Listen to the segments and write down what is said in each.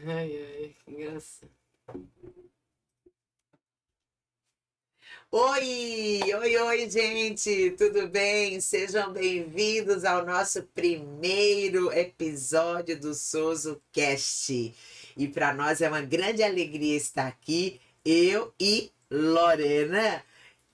Ai, ai, que engraçado. Oi, gente, tudo bem? Sejam bem-vindos ao nosso primeiro episódio do Soso Cast. E para nós é uma grande alegria estar aqui, eu e Lorena.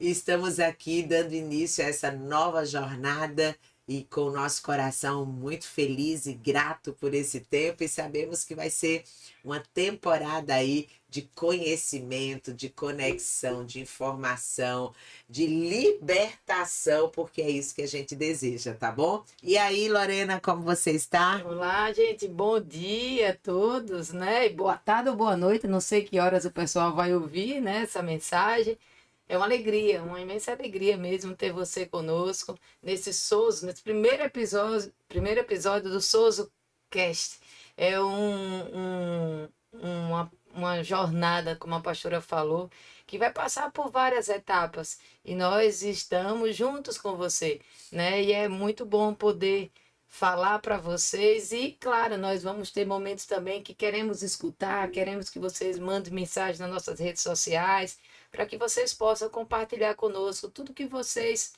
Estamos aqui dando início a essa nova jornada e com o nosso coração muito feliz e grato por esse tempo e sabemos que vai ser uma temporada aí de conhecimento, de conexão, de informação, de libertação, porque é isso que a gente deseja, tá bom? E aí, Lorena, como você está? Olá, gente, bom dia a todos, né? E boa tarde ou boa noite, não sei que horas o pessoal vai ouvir, né, essa mensagem. É uma alegria, uma imensa alegria mesmo ter você conosco nesse Souzo, nesse primeiro episódio do Souzo Cast. É uma jornada, como a pastora falou, que vai passar por várias etapas e nós estamos juntos com você, né? E é muito bom poder falar para vocês e, claro, nós vamos ter momentos também que queremos escutar, queremos que vocês mandem mensagem nas nossas redes sociais, para que vocês possam compartilhar conosco tudo que vocês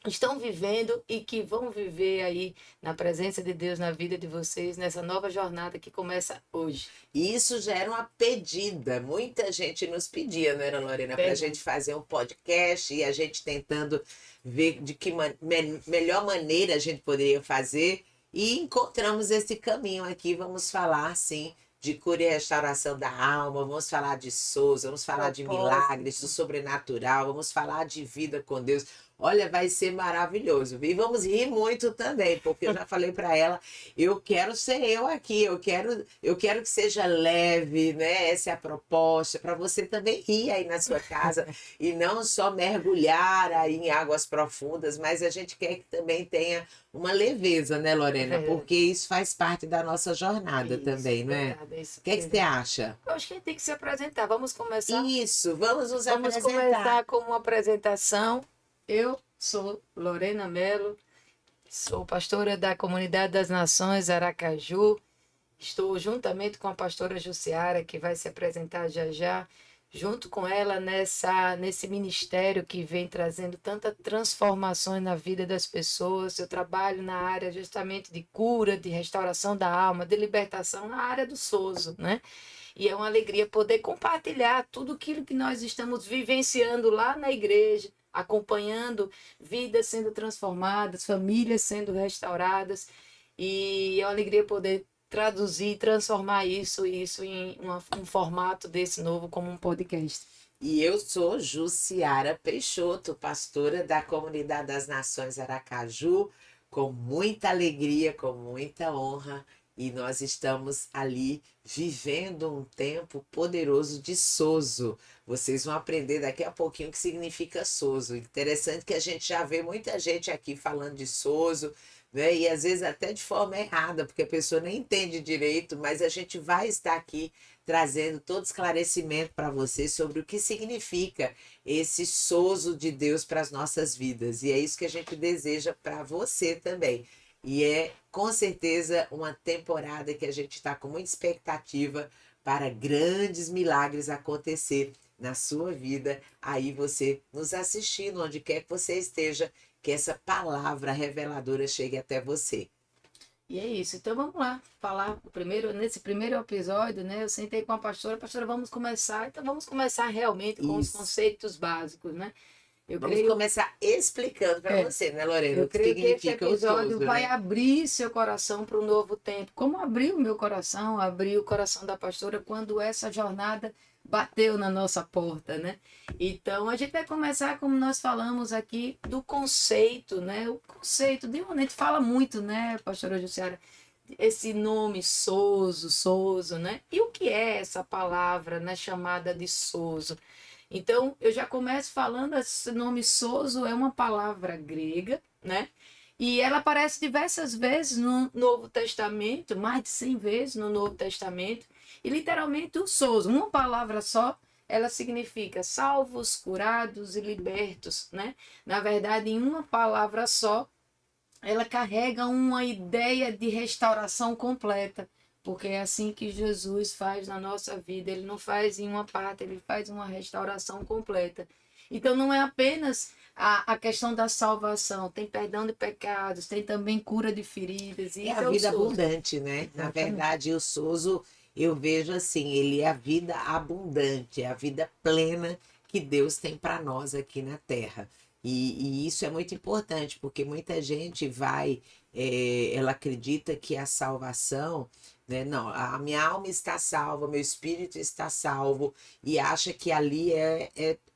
estão vivendo e que vão viver aí na presença de Deus na vida de vocês, nessa nova jornada que começa hoje. E isso já era uma pedida, muita gente nos pedia, não era, Lorena, para a gente fazer um podcast e a gente tentando ver de que melhor maneira a gente poderia fazer e encontramos esse caminho aqui. Vamos falar, sim, de cura e restauração da alma, vamos falar de Souza, vamos falar de milagres, do sobrenatural, vamos falar de vida com Deus. Olha, vai ser maravilhoso. E vamos rir muito também, porque eu já falei para ela, eu quero ser eu aqui, eu quero que seja leve, né? Essa é a proposta, para você também rir aí na sua casa e não só mergulhar aí em águas profundas, mas a gente quer que também tenha uma leveza, né, Lorena? Porque isso faz parte da nossa jornada também, não é? Verdade, é isso O que é que você mesmo. acha? Eu acho que a gente tem que se apresentar. Vamos começar? Isso, vamos nos Vamos apresentar. começar com uma apresentação. Eu sou Lorena Mello, sou pastora da Comunidade das Nações Aracaju. Estou juntamente com a pastora Jussiara, que vai se apresentar já já, junto com ela nesse ministério que vem trazendo tantas transformações na vida das pessoas. Eu trabalho na área justamente de cura, de restauração da alma, de libertação na área do SOSO, né? E é uma alegria poder compartilhar tudo aquilo que nós estamos vivenciando lá na igreja, acompanhando vidas sendo transformadas, famílias sendo restauradas. E é uma alegria poder traduzir, transformar isso em um formato desse novo como um podcast. E eu sou Jussiara Peixoto, pastora da Comunidade das Nações Aracaju, com muita alegria, com muita honra, e nós estamos ali vivendo um tempo poderoso de Sozo. Vocês vão aprender daqui a pouquinho o que significa Sozo. Interessante que a gente já vê muita gente aqui falando de Sozo, né? E às vezes até de forma errada, porque a pessoa nem entende direito, mas a gente vai estar aqui trazendo todo esclarecimento para você sobre o que significa esse sozo de Deus para as nossas vidas. E é isso que a gente deseja para você também. E é com certeza uma temporada que a gente está com muita expectativa para grandes milagres acontecer na sua vida. Aí você nos assistindo, onde quer que você esteja, que essa palavra reveladora chegue até você. E é isso. Então vamos lá falar nesse primeiro episódio, né? Eu sentei com a pastora, vamos começar. Então vamos começar realmente com os Isso. conceitos básicos, né? Vamos começar explicando para você, né, Lorena, Eu o que creio que esse significa o episódio SOSO, vai né? abrir seu coração para um novo tempo. Como abriu o meu coração, abriu o coração da pastora quando essa jornada bateu na nossa porta, né? Então a gente vai começar, como nós falamos aqui, do conceito, né? O conceito, de onde a gente fala muito, né, pastora Jussiara? Esse nome Soso, né? E o que é essa palavra, né, chamada de Soso? Então, eu já começo falando, esse nome Soso é uma palavra grega, né? E ela aparece diversas vezes no Novo Testamento, mais de 100 vezes no Novo Testamento. E literalmente o Soso, uma palavra só, ela significa salvos, curados e libertos, né? Na verdade, em uma palavra só, ela carrega uma ideia de restauração completa. porque é assim que Jesus faz na nossa vida. Ele não faz em uma parte, ele faz uma restauração completa. Então não é apenas a questão da salvação, tem perdão de pecados, tem também cura de feridas, e É isso a é o vida SOS. abundante, né? Na Exatamente. verdade, o Soso, eu vejo assim, ele é a vida abundante, é a vida plena que Deus tem para nós aqui na Terra. E isso é muito importante, porque muita gente vai, ela acredita que a salvação, né? Não, a minha alma está salva, meu espírito está salvo, e acha que ali é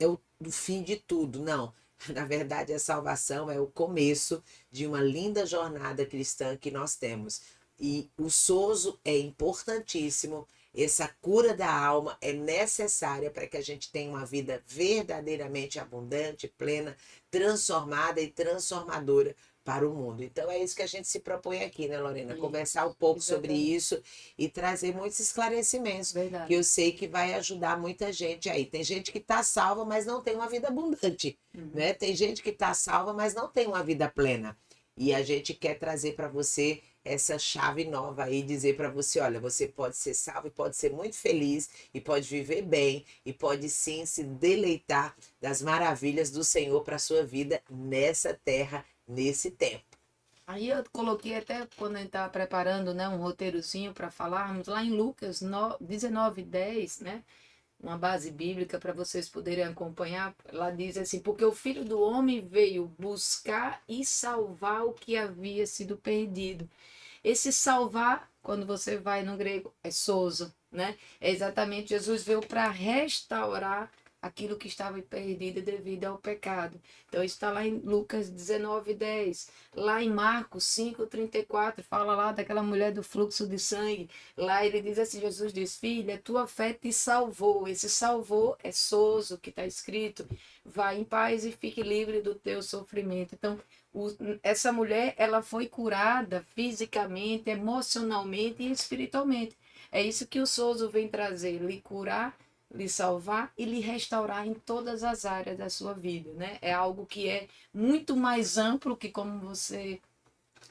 o fim de tudo. Não. Na verdade, a salvação é o começo de uma linda jornada cristã que nós temos. E o SOSO é importantíssimo, essa cura da alma é necessária para que a gente tenha uma vida verdadeiramente abundante, plena, transformada e transformadora para o mundo. Então é isso que a gente se propõe aqui, né, Lorena? Conversar um Isso, pouco sobre exatamente. isso e trazer muitos esclarecimentos, que Verdade. eu sei que vai ajudar muita gente aí. Tem gente que está salva, mas não tem uma vida abundante, Uhum. né? Tem gente que está salva, mas não tem uma vida plena. E a gente quer trazer para você essa chave nova aí, dizer para você, olha, você pode ser salvo e pode ser muito feliz e pode viver bem e pode sim se deleitar das maravilhas do Senhor para sua vida nessa terra, nesse tempo. Aí eu coloquei até quando a gente estava preparando, né, um roteirozinho para falarmos, lá em Lucas 19:10, né? Uma base bíblica para vocês poderem acompanhar. Lá diz assim: porque o Filho do Homem veio buscar e salvar o que havia sido perdido. Esse salvar, quando você vai no grego, é sozo, né? É exatamente Jesus veio para restaurar aquilo que estava perdido devido ao pecado. Então isso está lá em Lucas 19:10. Lá em Marcos 5:34, fala lá daquela mulher do fluxo de sangue. Lá ele diz assim, Jesus diz, filha, tua fé te salvou. Esse salvou é sozo, que está escrito. Vai em paz e fique livre do teu sofrimento. Então, o, essa mulher, ela foi curada fisicamente, emocionalmente e espiritualmente. É isso que o Sozo vem trazer, lhe curar, lhe salvar e lhe restaurar em todas as áreas da sua vida, né? É algo que é muito mais amplo que, como você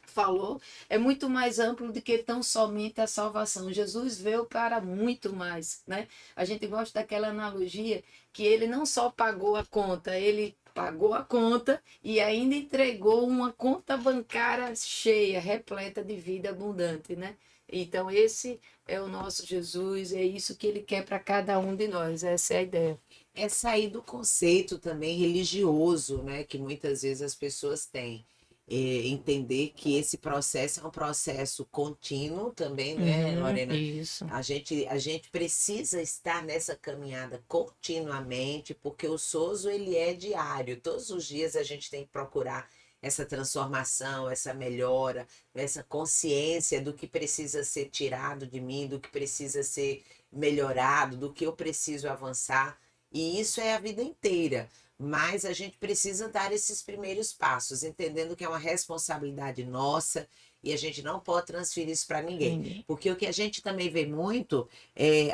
falou, é muito mais amplo do que tão somente a salvação. Jesus veio para muito mais, né? A gente gosta daquela analogia que ele não só pagou a conta, ele pagou a conta e ainda entregou uma conta bancária cheia, repleta de vida abundante, né? Então esse é o nosso Jesus, é isso que ele quer para cada um de nós, essa é a ideia. É sair do conceito também religioso, né, que muitas vezes as pessoas têm. Entender que esse processo é um processo contínuo também, né, Lorena? Isso. A gente precisa estar nessa caminhada continuamente, porque o SOSO ele é diário. Todos os dias a gente tem que procurar essa transformação, essa melhora, essa consciência do que precisa ser tirado de mim, do que precisa ser melhorado, do que eu preciso avançar. E isso é a vida inteira. Mas a gente precisa dar esses primeiros passos, entendendo que é uma responsabilidade nossa e a gente não pode transferir isso para ninguém. Ninguém. Porque o que a gente também vê muito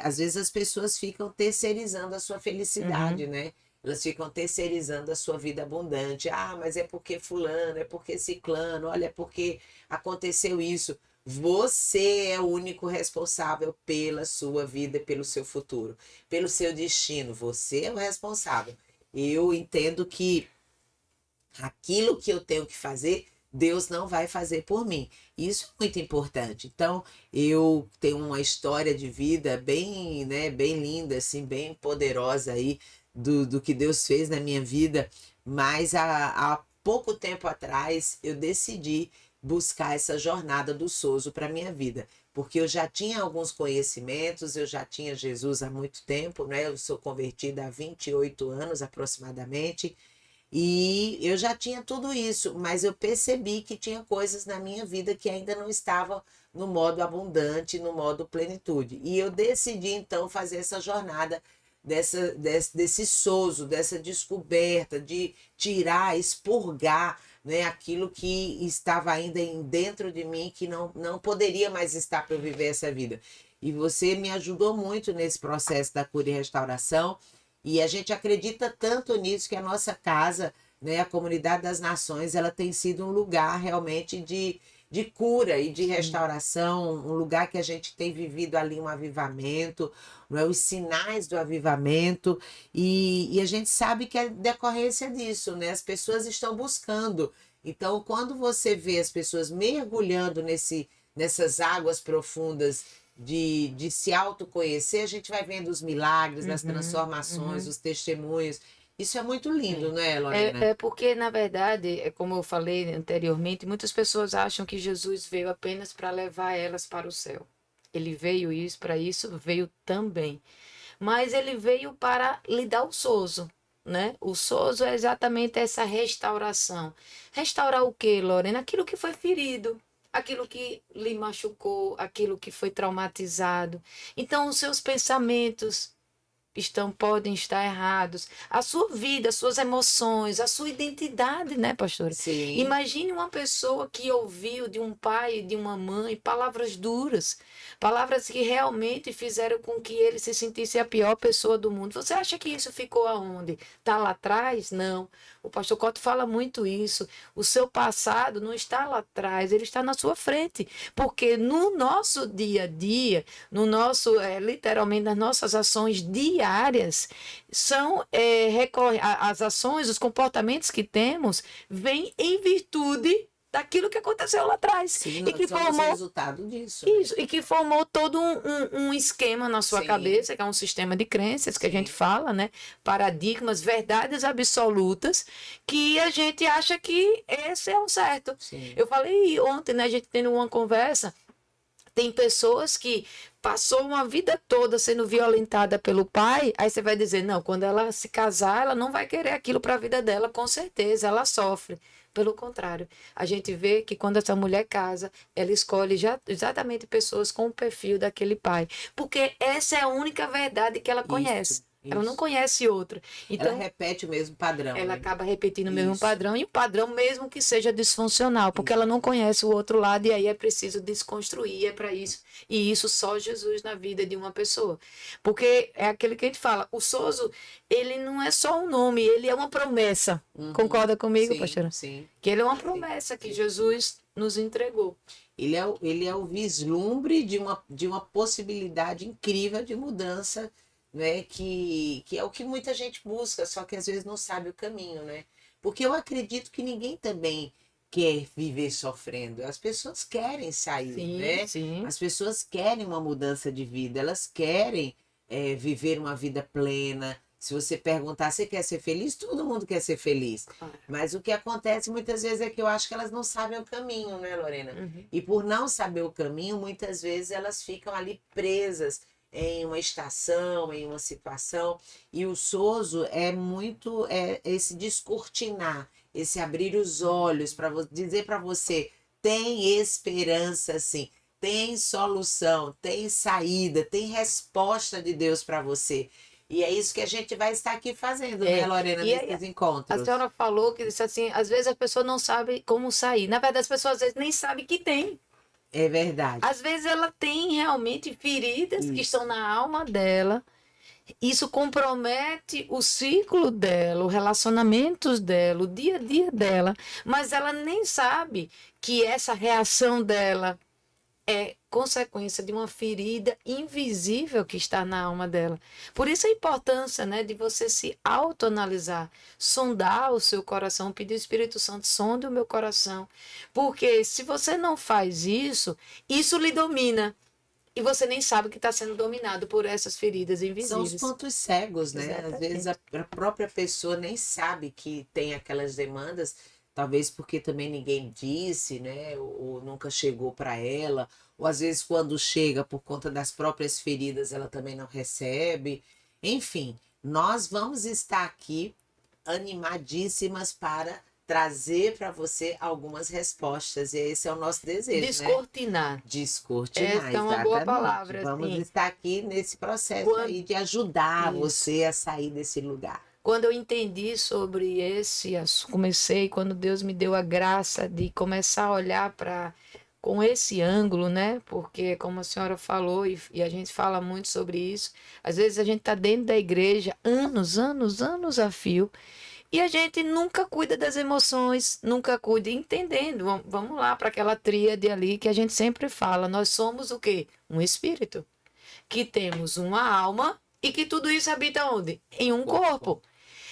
às vezes as pessoas ficam terceirizando a sua Uhum. felicidade, né? Elas ficam terceirizando a sua vida abundante. Ah, mas é porque fulano, é porque ciclano, olha, é porque aconteceu isso. Você é o único responsável pela sua vida, pelo seu futuro, pelo seu destino. Você é o responsável. Eu entendo que aquilo que eu tenho que fazer, Deus não vai fazer por mim. Isso é muito importante. Então, eu tenho uma história de vida bem, né, bem linda, assim, bem poderosa aí do que Deus fez na minha vida, mas há pouco tempo atrás eu decidi buscar essa jornada do Soso para minha vida, porque eu já tinha alguns conhecimentos, eu já tinha Jesus há muito tempo, né? Eu sou convertida há 28 anos aproximadamente, e eu já tinha tudo isso, mas eu percebi que tinha coisas na minha vida que ainda não estavam no modo abundante, no modo plenitude. E eu decidi então fazer essa jornada desse sozo, dessa descoberta, de tirar, expurgar, né, aquilo que estava ainda dentro de mim, que não poderia mais estar para eu viver essa vida. E você me ajudou muito nesse processo da cura e restauração. E a gente acredita tanto nisso que a nossa casa, né, a Comunidade das Nações, ela tem sido um lugar realmente de cura e de restauração, um lugar que a gente tem vivido ali um avivamento, não é? Os sinais do avivamento, e a gente sabe que é decorrência disso, né? As pessoas estão buscando. Então, quando você vê as pessoas mergulhando nessas águas profundas de se autoconhecer, a gente vai vendo os milagres, as transformações, os testemunhos. Isso é muito lindo, não é, Lorena? É porque, na verdade, é como eu falei anteriormente, muitas pessoas acham que Jesus veio apenas para levar elas para o céu. Ele veio isso, para isso, veio também. Mas ele veio para lhe dar o sozo, né? O sozo é exatamente essa restauração. Restaurar o quê, Lorena? Aquilo que foi ferido, aquilo que lhe machucou, aquilo que foi traumatizado. Então, os seus pensamentos podem estar errados. A sua vida, as suas emoções, a sua identidade, né, pastora? Sim. Imagine uma pessoa que ouviu de um pai e de uma mãe palavras duras, palavras que realmente fizeram com que ele se sentisse a pior pessoa do mundo. Você acha que isso ficou aonde? Está lá atrás? Não. O pastor Cotto fala muito isso. O seu passado não está lá atrás, ele está na sua frente. Porque no nosso dia a dia, no nosso, literalmente, nas nossas ações diárias, são as ações, os comportamentos que temos, vêm em virtude daquilo que aconteceu lá atrás. Sim, e que nós somos formou resultado disso. isso, e que formou todo um esquema na sua Sim. cabeça, que é um sistema de crenças que a gente fala, né? Paradigmas, verdades absolutas, que a gente acha que esse é o certo. Sim. Eu falei ontem, né? A gente tendo uma conversa. Tem pessoas que passou uma vida toda sendo violentada pelo pai, aí você vai dizer, não, quando ela se casar, ela não vai querer aquilo para a vida dela, com certeza, ela sofre. Pelo contrário, a gente vê que quando essa mulher casa, ela escolhe exatamente pessoas com o perfil daquele pai, porque essa é a única verdade que ela conhece. Ela não conhece outra. Então, ela repete o mesmo padrão. ela né? acaba repetindo o mesmo Isso. padrão, e o padrão mesmo que seja disfuncional, porque ela não conhece o outro lado, e aí é preciso desconstruir, é para isso. E isso só Jesus na vida de uma pessoa. Porque é aquele que a gente fala, o sozo, ele não é só um nome, ele é uma promessa. Concorda comigo, Sim, pastora? sim. Que ele é uma promessa que Jesus nos entregou. Ele é o vislumbre de uma possibilidade incrível de mudança, né? Que é o que muita gente busca, só que às vezes não sabe o caminho, né? Porque eu acredito que ninguém também quer viver sofrendo. As pessoas querem sair, Sim, né? sim. As pessoas querem uma mudança de vida, elas querem viver uma vida plena. Se você perguntar, você quer ser feliz? Todo mundo quer ser feliz. Claro. Mas o que acontece muitas vezes é que eu acho que elas não sabem o caminho, né, Lorena? E por não saber o caminho, muitas vezes elas ficam ali presas em uma estação, em uma situação. E o sozo é muito esse descortinar, esse abrir os olhos para dizer para você, tem esperança sim, tem solução, tem saída, tem resposta de Deus para você. E é isso que a gente vai estar aqui fazendo, né, Lorena, nesses encontros. A senhora falou que disse assim, às vezes a pessoa não sabe como sair. Na verdade, as pessoas às vezes nem sabem que tem. É verdade. Às vezes ela tem realmente feridas que estão na alma dela. Isso compromete o ciclo dela, os relacionamentos dela, o dia a dia dela. Mas ela nem sabe que essa reação dela é consequência de uma ferida invisível que está na alma dela. Por isso a importância, né, de você se autoanalisar, sondar o seu coração, pedir ao Espírito Santo, sonde o meu coração. Porque se você não faz isso, isso lhe domina. E você nem sabe que está sendo dominado por essas feridas invisíveis. São os pontos cegos, né? Exatamente. Às vezes a própria pessoa nem sabe que tem aquelas demandas, talvez porque também ninguém disse, né? Ou nunca chegou para ela, ou às vezes quando chega por conta das próprias feridas, ela também não recebe. Enfim, nós vamos estar aqui animadíssimas para trazer para você algumas respostas. E esse é o nosso desejo, Descortinar. né? Descortinar, Essa é uma boa palavra. Vamos assim. estar aqui nesse processo aí de ajudar você a sair desse lugar. Quando eu entendi sobre esse assunto, comecei, quando Deus me deu a graça de começar a olhar para com esse ângulo, né? Porque, como a senhora falou, e a gente fala muito sobre isso, às vezes a gente está dentro da igreja anos a fio, E a gente nunca cuida das emoções, nunca cuida, entendendo. Vamos lá para aquela tríade ali que a gente sempre fala. Nós somos o quê? Um espírito. Que temos uma alma e que tudo isso habita onde? Em um corpo.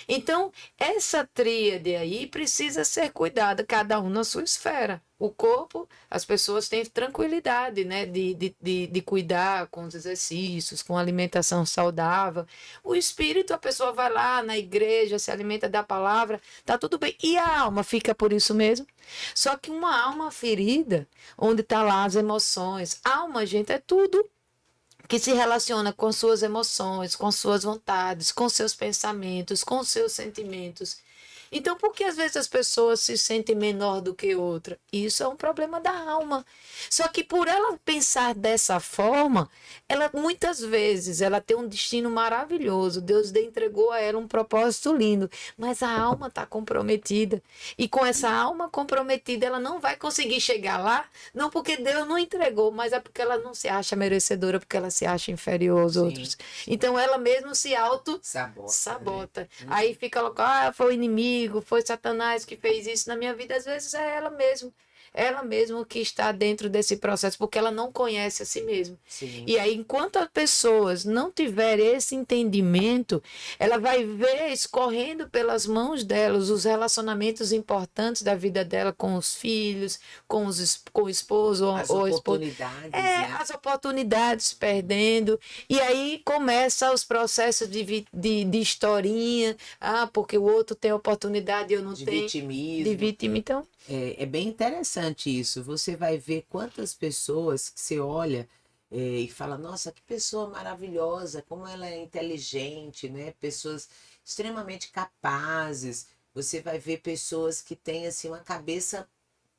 Então, essa tríade aí precisa ser cuidada, cada um na sua esfera. O corpo, as pessoas têm tranquilidade, né, de cuidar com os exercícios, com alimentação saudável. O espírito, a pessoa vai lá na igreja, se alimenta da palavra, tá tudo bem. E a alma fica por isso mesmo. Só que uma alma ferida, onde tá lá as emoções. Alma, gente, é tudo que se relaciona com suas emoções, com suas vontades, com seus pensamentos, com seus sentimentos. Então, por que às vezes as pessoas se sentem menor do que outra? Isso é um problema da alma. Só que por ela pensar dessa forma, ela muitas vezes ela tem um destino maravilhoso. Deus entregou a ela um propósito lindo, mas a alma está comprometida. E com essa alma comprometida, ela não vai conseguir chegar lá, não porque Deus não entregou, mas é porque ela não se acha merecedora, porque ela se acha inferior aos outros. Então ela mesma se sabota. Né? Aí fica lá, foi o inimigo, foi Satanás que fez isso na minha vida. Às vezes é ela mesma que está dentro desse processo, porque ela não conhece a si mesma. Sim. E aí, enquanto as pessoas não tiverem esse entendimento, ela vai ver escorrendo pelas mãos delas os relacionamentos importantes da vida dela com os filhos, com o esposo, as ou oportunidades, né? As oportunidades perdendo. E aí começam os processos de historinha, porque o outro tem oportunidade e eu não de tenho. vitimismo. De vítima, então. É bem interessante isso. Você vai ver quantas pessoas que você olha e fala, nossa, que pessoa maravilhosa, como ela é inteligente, né? Pessoas extremamente capazes. Você vai ver pessoas que têm assim uma cabeça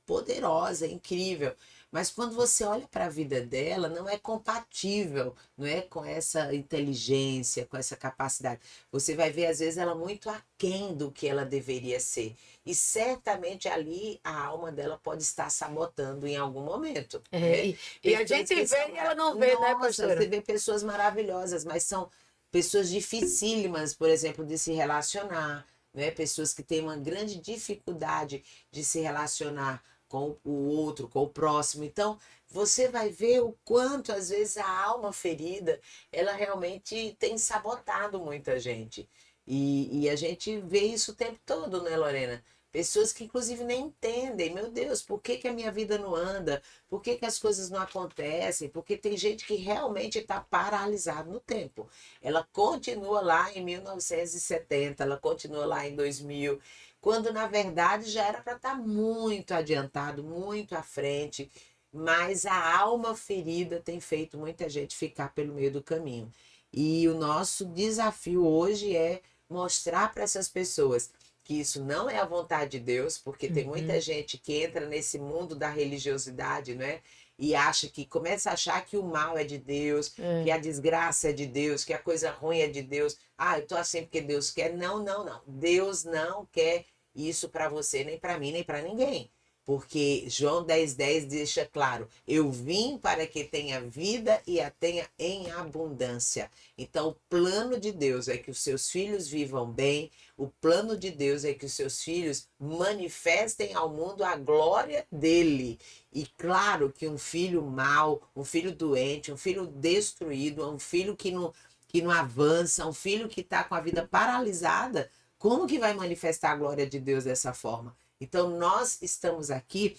poderosa, incrível. Mas quando você olha para a vida dela, não é compatível, não é com essa inteligência, com essa capacidade. Você vai ver, às vezes, ela muito aquém do que ela deveria ser. E certamente ali a alma dela pode estar sabotando em algum momento. Né? E a gente vê e ela não vê, né, pastora? Você vê pessoas maravilhosas, mas são pessoas dificílimas, por exemplo, de se relacionar. Né? Pessoas que têm uma grande dificuldade de se relacionar com o outro, com o próximo. Então, você vai ver o quanto, às vezes, a alma ferida, ela realmente tem sabotado muita gente. E a gente vê isso o tempo todo, né, Lorena? Pessoas que, inclusive, nem entendem. Meu Deus, por que que a minha vida não anda? Por que que as coisas não acontecem? Porque tem gente que realmente está paralisada no tempo. Ela continua lá em 1970, ela continua lá em 2000, quando na verdade já era para estar muito adiantado, muito à frente, mas a alma ferida tem feito muita gente ficar pelo meio do caminho. E o nosso desafio hoje é mostrar para essas pessoas que isso não é a vontade de Deus, porque tem muita gente que entra nesse mundo da religiosidade, né? E acha que começa a achar que o mal é de Deus, que a desgraça é de Deus, que a coisa ruim é de Deus. Eu tô assim porque Deus quer. Não, não, não. Deus não quer isso para você, nem para mim, nem para ninguém. Porque João 10,10 deixa claro: eu vim para que tenha vida e a tenha em abundância. Então, o plano de Deus é que os seus filhos vivam bem, o plano de Deus é que os seus filhos manifestem ao mundo a glória dele. E claro que um filho mau, um filho doente, um filho destruído, um filho que não avança, um filho que está com a vida paralisada, como que vai manifestar a glória de Deus dessa forma? Então, nós estamos aqui,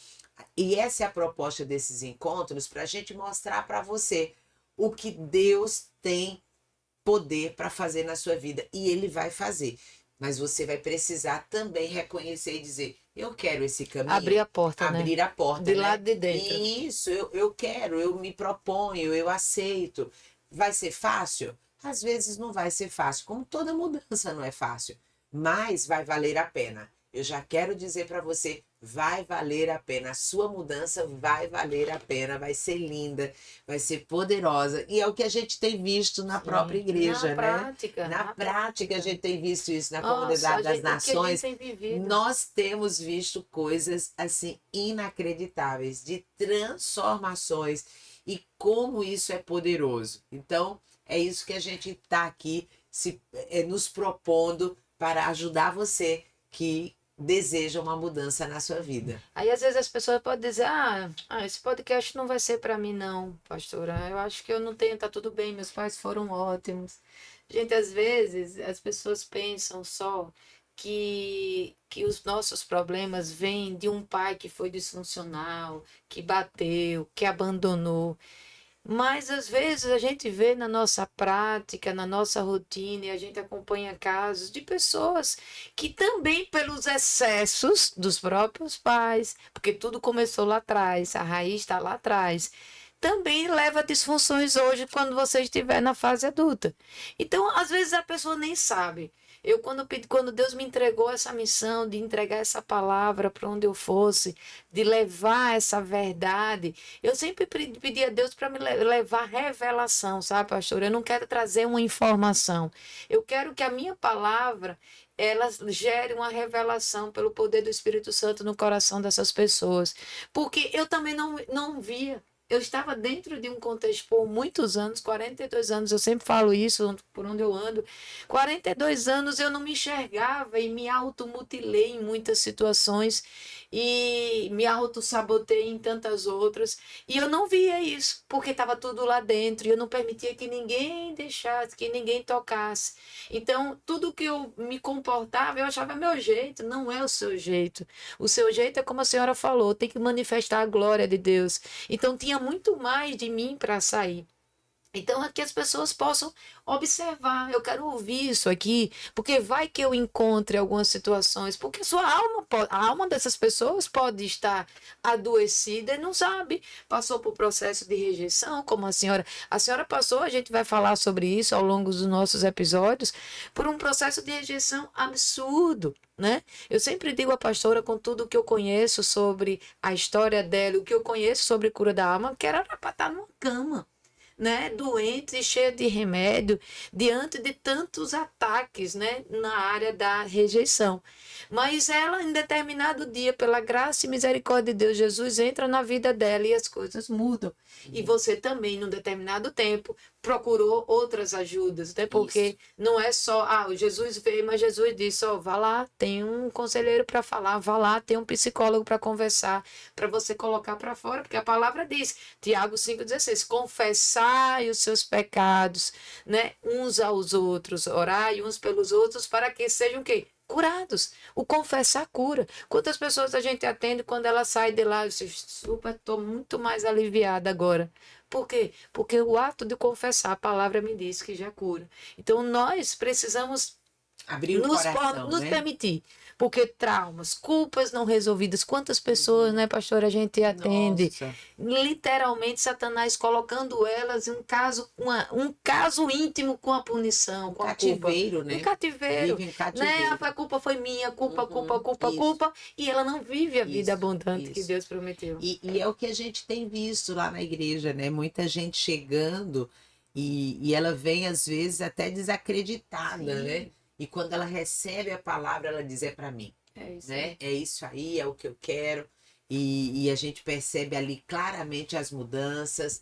e essa é a proposta desses encontros, para a gente mostrar para você o que Deus tem poder para fazer na sua vida. E Ele vai fazer. Mas você vai precisar também reconhecer e dizer: eu quero esse caminho. Abrir a porta, Abrir né? a porta, de né? lado de dentro. Isso, eu quero, eu me proponho, eu aceito. Vai ser fácil? Às vezes não vai ser fácil, como toda mudança não é fácil, mas vai valer a pena. Eu já quero dizer para você, vai valer a pena. A sua mudança vai valer a pena, vai ser linda, vai ser poderosa. E é o que a gente tem visto na própria igreja, né? Na prática, a gente tem visto isso na comunidade das nações. Nós temos visto coisas assim inacreditáveis, de transformações e como isso é poderoso. Então, é isso que a gente está aqui nos propondo para ajudar você que deseja uma mudança na sua vida. Aí às vezes as pessoas podem dizer, esse podcast não vai ser para mim não, pastora. Eu acho que eu não tenho, tá tudo bem, meus pais foram ótimos. Gente, às vezes as pessoas pensam só que os nossos problemas vêm de um pai que foi disfuncional, que bateu, que abandonou. Mas às vezes a gente vê na nossa prática, na nossa rotina, e a gente acompanha casos de pessoas que também pelos excessos dos próprios pais, porque tudo começou lá atrás, a raiz está lá atrás, também leva a disfunções hoje quando você estiver na fase adulta. Então, às vezes a pessoa nem sabe. Quando Deus me entregou essa missão de entregar essa palavra para onde eu fosse, de levar essa verdade, eu sempre pedi a Deus para me levar revelação, sabe, pastor? Eu não quero trazer uma informação. Eu quero que a minha palavra ela gere uma revelação pelo poder do Espírito Santo no coração dessas pessoas. Porque eu também não via. Eu estava dentro de um contexto por muitos anos, 42 anos, eu sempre falo isso por onde eu ando. 42 anos eu não me enxergava e me automutilei em muitas situações e me autossabotei em tantas outras. E eu não via isso, porque estava tudo lá dentro e eu não permitia que ninguém deixasse, que ninguém tocasse. Então, tudo que eu me comportava, eu achava meu jeito, não é o seu jeito. O seu jeito é como a senhora falou, tem que manifestar a glória de Deus. Então, tinha muito mais de mim para sair. Então, é que as pessoas possam observar. Eu quero ouvir isso aqui, porque vai que eu encontre algumas situações, porque a alma dessas pessoas pode estar adoecida e não sabe. Passou por processo de rejeição, como a senhora passou, a gente vai falar sobre isso ao longo dos nossos episódios, por um processo de rejeição absurdo. Né? Eu sempre digo à pastora, com tudo o que eu conheço sobre a história dela, o que eu conheço sobre cura da alma, que era para estar numa cama, né, doente e cheia de remédio, diante de tantos ataques, né, na área da rejeição. Mas ela, em determinado dia, pela graça e misericórdia de Deus, Jesus entra na vida dela e as coisas mudam. E você também, num determinado tempo, procurou outras ajudas, né? Porque Isso. não é só, o Jesus veio, mas Jesus disse, vá lá, tem um conselheiro para falar, vá lá, tem um psicólogo para conversar, para você colocar para fora, porque a palavra diz, Tiago 5,16, confessai os seus pecados, né, uns aos outros, orai uns pelos outros, para que sejam o quê? Curados. O confessar cura. Quantas pessoas a gente atende quando ela sai de lá, eu disse, super, estou muito mais aliviada agora. Por quê? Porque o ato de confessar a palavra me diz que já cura. Então nós precisamos Abrir o coração, nos né? permitir. Porque traumas, culpas não resolvidas, quantas pessoas, né, pastor, a gente atende, Nossa. literalmente Satanás colocando elas em um caso íntimo com a punição, com a culpa. Cativeiro, Um né? cativeiro, Vive em né? cativeiro. A culpa foi minha, culpa, Isso, culpa, e ela não vive a vida isso, abundante que isso. Deus prometeu. E é o que a gente tem visto lá na igreja, né? Muita gente chegando e ela vem, às vezes, até desacreditada, né? Sim, E quando ela recebe a palavra, ela diz: é para mim, é isso né? aí. É isso aí, é o que eu quero. E a gente percebe ali claramente as mudanças.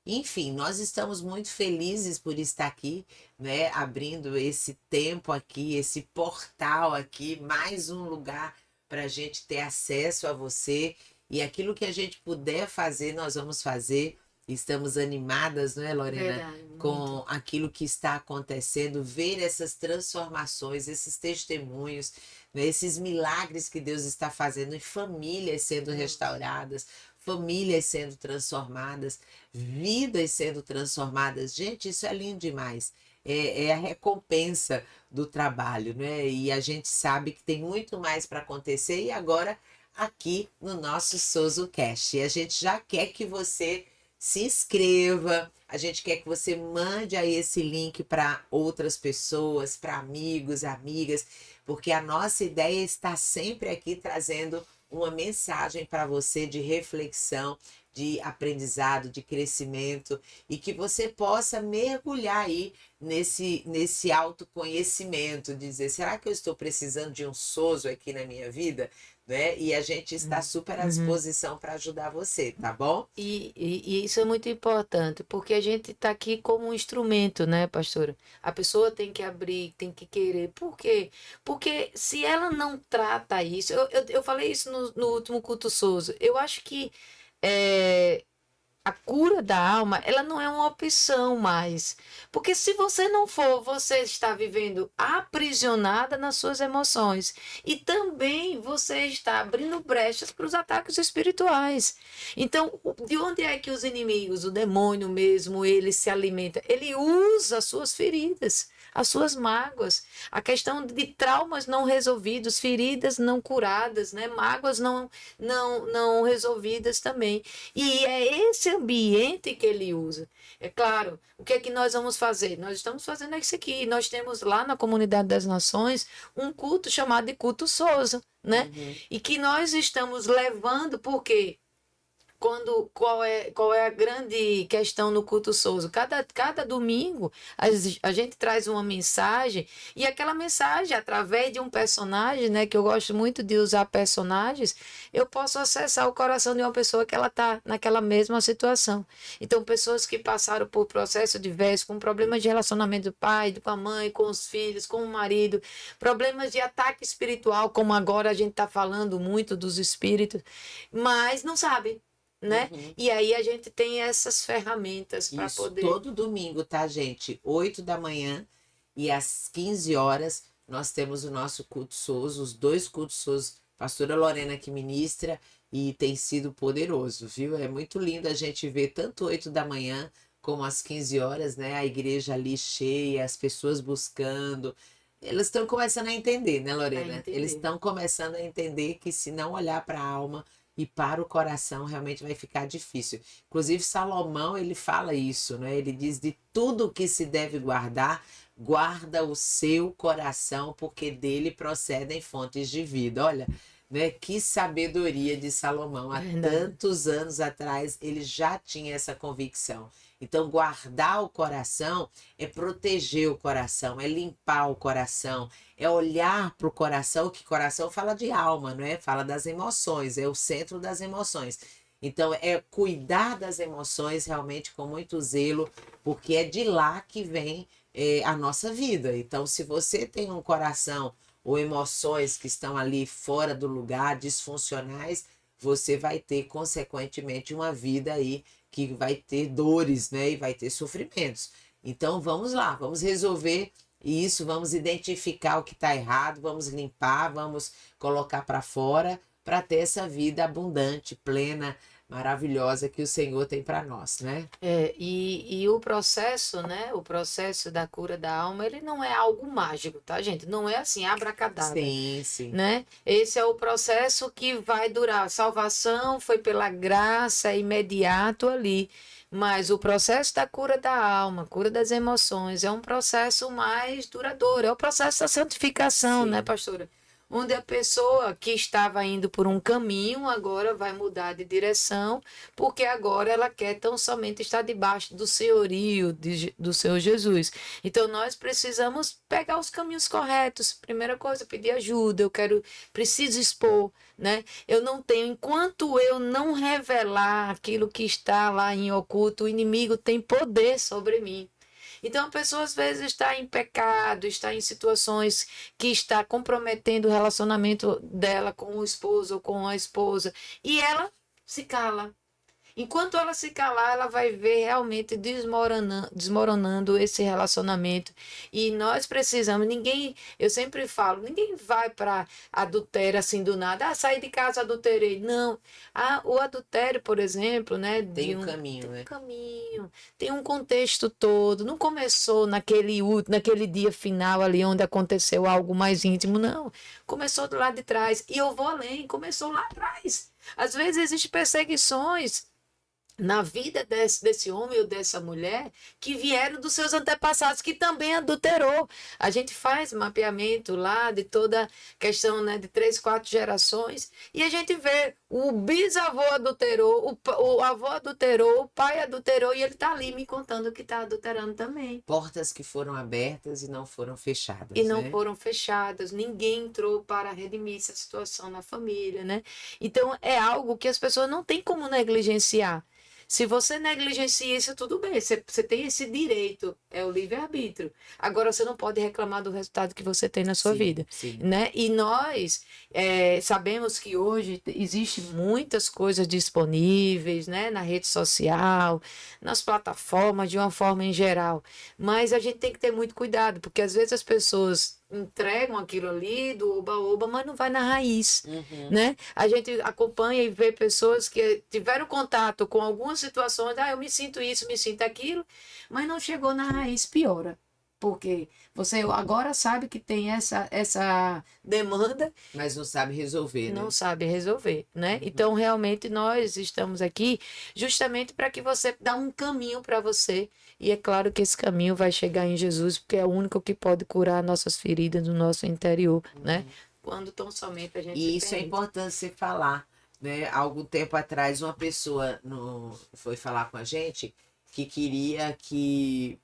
Enfim, nós estamos muito felizes por estar aqui, né? Abrindo esse tempo aqui, esse portal aqui, mais um lugar para a gente ter acesso a você. E aquilo que a gente puder fazer, nós vamos fazer. Estamos animadas, não é, Lorena? Verdade, muito. Com aquilo que está acontecendo, ver essas transformações, esses testemunhos, né? Esses milagres que Deus está fazendo, e famílias sendo restauradas, famílias sendo transformadas, vidas sendo transformadas. Gente, isso é lindo demais. É a recompensa do trabalho, né? E a gente sabe que tem muito mais para acontecer, e agora aqui no nosso SozoCast. E a gente já quer que você se inscreva, a gente quer que você mande aí esse link para outras pessoas, para amigos, amigas, porque a nossa ideia está sempre aqui trazendo uma mensagem para você de reflexão, de aprendizado, de crescimento, e que você possa mergulhar aí nesse autoconhecimento, dizer, será que eu estou precisando de um sozo aqui na minha vida? né? E a gente está super à disposição para ajudar você, tá bom? E isso é muito importante, porque a gente está aqui como um instrumento, né, pastora? A pessoa tem que abrir, tem que querer. Por quê? Porque se ela não trata isso, eu falei isso no último culto Souza, eu acho que é, a cura da alma, ela não é uma opção mais. Porque se você não for, você está vivendo aprisionada nas suas emoções. E também você está abrindo brechas para os ataques espirituais. Então, de onde é que os inimigos, o demônio mesmo, ele se alimenta? Ele usa as suas feridas, as suas mágoas, a questão de traumas não resolvidos, feridas não curadas, né? Mágoas não resolvidas também. E é esse ambiente que ele usa. É claro, o que é que nós vamos fazer? Nós estamos fazendo isso aqui. Nós temos lá na Comunidade das Nações um culto chamado de culto Souza, né? E que nós estamos levando, porque qual é a grande questão no culto Souza? Cada domingo a gente traz uma mensagem e aquela mensagem, através de um personagem, né, que eu gosto muito de usar personagens, eu posso acessar o coração de uma pessoa que ela está naquela mesma situação. Então, pessoas que passaram por processo diverso, com problemas de relacionamento do pai, com a mãe, com os filhos, com o marido, problemas de ataque espiritual, como agora a gente está falando muito dos espíritos, mas não sabe, né? E aí a gente tem essas ferramentas para poder. Todo domingo, tá, gente? 8 da manhã e às 15 horas nós temos o nosso culto Souza, os dois cultos Souza, pastora Lorena que ministra, e tem sido poderoso, viu? É muito lindo a gente ver tanto 8 da manhã como às 15 horas, né? A igreja ali cheia, as pessoas buscando. Eles estão começando a entender, né, Lorena? Eles estão começando a entender que se não olhar para a alma e para o coração, realmente vai ficar difícil. Inclusive, Salomão, ele fala isso, né? Ele diz: de tudo que se deve guardar, guarda o seu coração, porque dele procedem fontes de vida. Olha, né? Que sabedoria de Salomão. Há tantos anos atrás, ele já tinha essa convicção. Então, guardar o coração é proteger o coração, é limpar o coração, é olhar para o coração, que coração fala de alma, não é? Fala das emoções, é o centro das emoções. Então, é cuidar das emoções realmente com muito zelo, porque é de lá que vem a nossa vida. Então, se você tem um coração ou emoções que estão ali fora do lugar, disfuncionais, você vai ter, consequentemente, uma vida aí que vai ter dores, né? E vai ter sofrimentos. Então, vamos lá, vamos resolver isso, vamos identificar o que está errado, vamos limpar, vamos colocar para fora para ter essa vida abundante, plena, maravilhosa que o Senhor tem para nós, né? E o processo, né? O processo da cura da alma, ele não é algo mágico, tá, gente? Não é assim, abracadabra. Sim, sim. Né? Esse é o processo que vai durar. A salvação foi pela graça, imediato ali. Mas o processo da cura da alma, cura das emoções, é um processo mais duradouro. É o processo da santificação, né, pastora? Onde a pessoa que estava indo por um caminho agora vai mudar de direção, porque agora ela quer tão somente estar debaixo do senhorio do Senhor Jesus. Então nós precisamos pegar os caminhos corretos. Primeira coisa, pedir ajuda. Preciso expor, né? Eu não tenho, enquanto eu não revelar aquilo que está lá em oculto, o inimigo tem poder sobre mim. Então, a pessoa às vezes está em pecado, está em situações que está comprometendo o relacionamento dela com o esposo ou com a esposa, e ela se cala. Enquanto ela se calar, ela vai ver realmente desmoronando esse relacionamento. E nós precisamos, eu sempre falo, ninguém vai para adultério assim do nada. Ah, saí de casa, adulterei. Não. O adultério, por exemplo, né? Tem um caminho, né? Caminho, tem um contexto todo. Não começou naquele dia final ali onde aconteceu algo mais íntimo, não. Começou do lado de trás. E eu vou além, começou lá atrás. Às vezes existem perseguições na vida desse homem ou dessa mulher que vieram dos seus antepassados, que também adulterou. A gente faz mapeamento lá de toda questão, né, de 3, 4 gerações, e a gente vê o bisavô adulterou, o avô adulterou, o pai adulterou, e ele está ali me contando que está adulterando também. Portas que foram abertas e não foram E fechadas, não né? foram fechadas, ninguém entrou para redimir essa situação na família, né? Então é algo que as pessoas não têm como negligenciar. Se você negligencia isso, tudo bem, você tem esse direito, é o livre-arbítrio. Agora, você não pode reclamar do resultado que você tem na sua Sim, vida, sim. né? E nós sabemos que hoje existe muitas coisas disponíveis, né? Na rede social, nas plataformas, de uma forma em geral. Mas a gente tem que ter muito cuidado, porque às vezes as pessoas entregam aquilo ali do oba-oba, mas não vai na raiz, Uhum. né? A gente acompanha e vê pessoas que tiveram contato com algumas situações, eu me sinto isso, me sinto aquilo, mas não chegou na raiz, piora. Porque você agora sabe que tem essa demanda, Mas não sabe resolver, não né? sabe resolver, né? Uhum. Então, realmente, nós estamos aqui justamente para que você dê um caminho para você. E é claro que esse caminho vai chegar em Jesus, porque é o único que pode curar nossas feridas no nosso interior, né? Uhum. Quando tão somente a gente se E isso é permite. importante você falar, né? Há algum tempo atrás, uma pessoa foi falar com a gente que queria que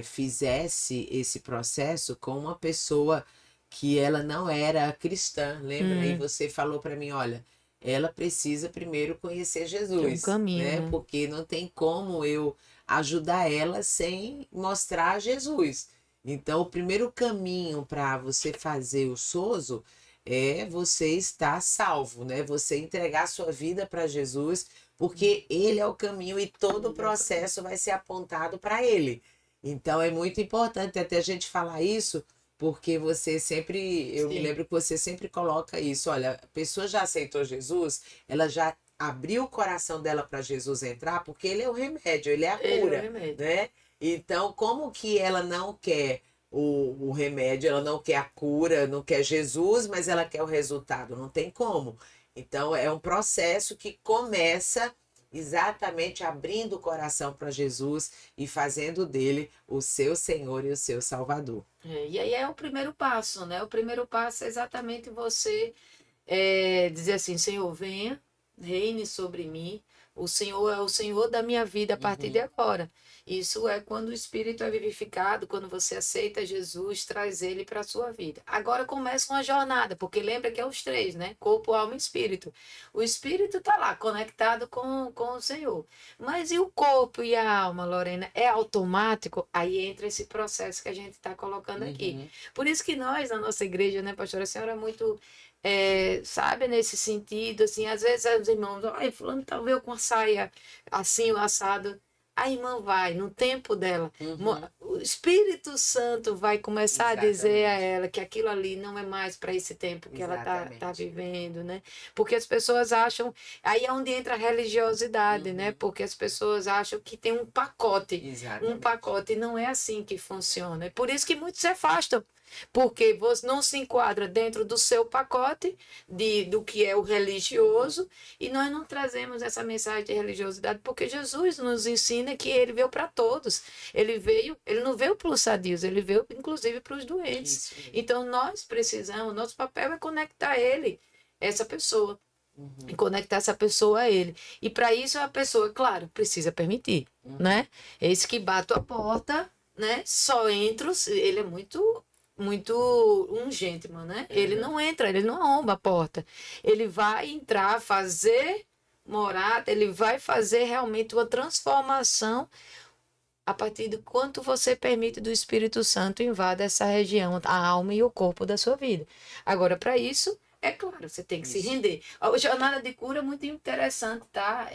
fizesse esse processo com uma pessoa que ela não era cristã, lembra? E Hum, você falou para mim, olha, ela precisa primeiro conhecer tem um Jesus, caminho, né? né? Porque não tem como eu ajudar ela sem mostrar Jesus. Então, o primeiro caminho para você fazer o sozo é você estar salvo, né? Você entregar sua vida para Jesus, porque ele é o caminho e todo o processo vai ser apontado para ele. Então é muito importante até a gente falar isso, porque você sempre, eu me Sim, lembro que você sempre coloca isso, olha, a pessoa já aceitou Jesus, ela já abriu o coração dela para Jesus entrar, porque ele é o remédio, ele é a ele é o cura, remédio. né? Então, como que ela não quer o remédio, ela não quer a cura, não quer Jesus, mas ela quer o resultado. Não tem como. Então, é um processo que começa exatamente abrindo o coração para Jesus e fazendo dele o seu Senhor e o seu Salvador. E aí é o primeiro passo, né? O primeiro passo é exatamente você dizer assim, Senhor, venha, reine sobre mim. O Senhor é o Senhor da minha vida a partir de Uhum. agora. Isso é quando o Espírito é vivificado, quando você aceita Jesus, traz ele para a sua vida. Agora começa uma jornada, porque lembra que é os três, né? Corpo, alma e espírito. O espírito está lá, conectado com o Senhor. Mas e o corpo e a alma, Lorena? É automático? Aí entra esse processo que a gente está colocando aqui. Uhum. Por isso que nós, na nossa igreja, né, pastora, a senhora é muito sabe, nesse sentido, assim, às vezes os irmãos, ai, fulano tá veio com a saia assim, o assado. A irmã vai, no tempo dela, Uhum. o Espírito Santo vai começar a dizer a Exatamente. ela que aquilo ali não é mais para esse tempo que ela tá Exatamente. vivendo, né? Porque as pessoas acham, aí é onde entra a religiosidade, né? Uhum. Porque as pessoas acham que tem um Exatamente. pacote, e não é assim que funciona. É por isso que muitos se afastam, porque você não se enquadra dentro do seu pacote do que é o Uhum. religioso, e nós não trazemos essa mensagem de religiosidade, porque Jesus nos ensina que ele veio para todos. Ele não veio para os sadios, ele veio inclusive para os doentes. Isso mesmo. Então nós precisamos, nosso papel é conectar ele, essa pessoa, e Uhum. conectar essa pessoa a ele. E para isso a pessoa, claro, precisa permitir, Uhum. né? Esse que bate a porta, né? Só entra, ele é muito um gentleman, né? Ele Uhum. não entra, ele não arromba a porta. Ele vai entrar, fazer morada, ele vai fazer realmente uma transformação a partir do quanto você permite do Espírito Santo invada essa região, a alma e o corpo da sua vida. Agora, para isso, é claro, você tem que se Isso. render. A jornada de cura é muito interessante, tá?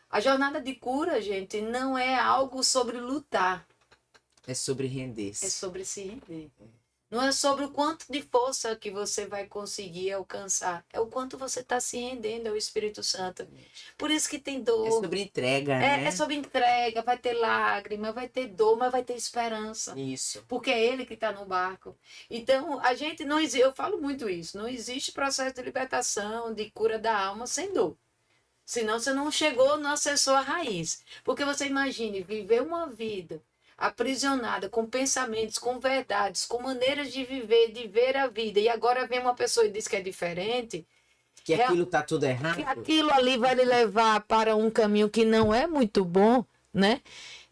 A jornada de cura, gente, não é algo sobre lutar, É sobre é render-se. sobre se render. Não é sobre o quanto de força que você vai conseguir alcançar, é o quanto você está se rendendo ao Espírito Santo. Exatamente. Por isso que tem É dor. sobre entrega, É né? sobre entrega, vai ter lágrima, vai ter dor, mas vai ter esperança. Isso. Porque é ele que está no barco. Então, a gente não existe, eu falo muito isso, não existe processo de libertação, de cura da alma sem dor. Senão você não chegou, não acessou a raiz. Porque você imagine viver uma vida aprisionada com pensamentos, com verdades, com maneiras de viver, de ver a vida, e agora vem uma pessoa e diz que é diferente, Que aquilo tá tudo que errado. aquilo ali vai lhe levar para um caminho que não é muito bom, né?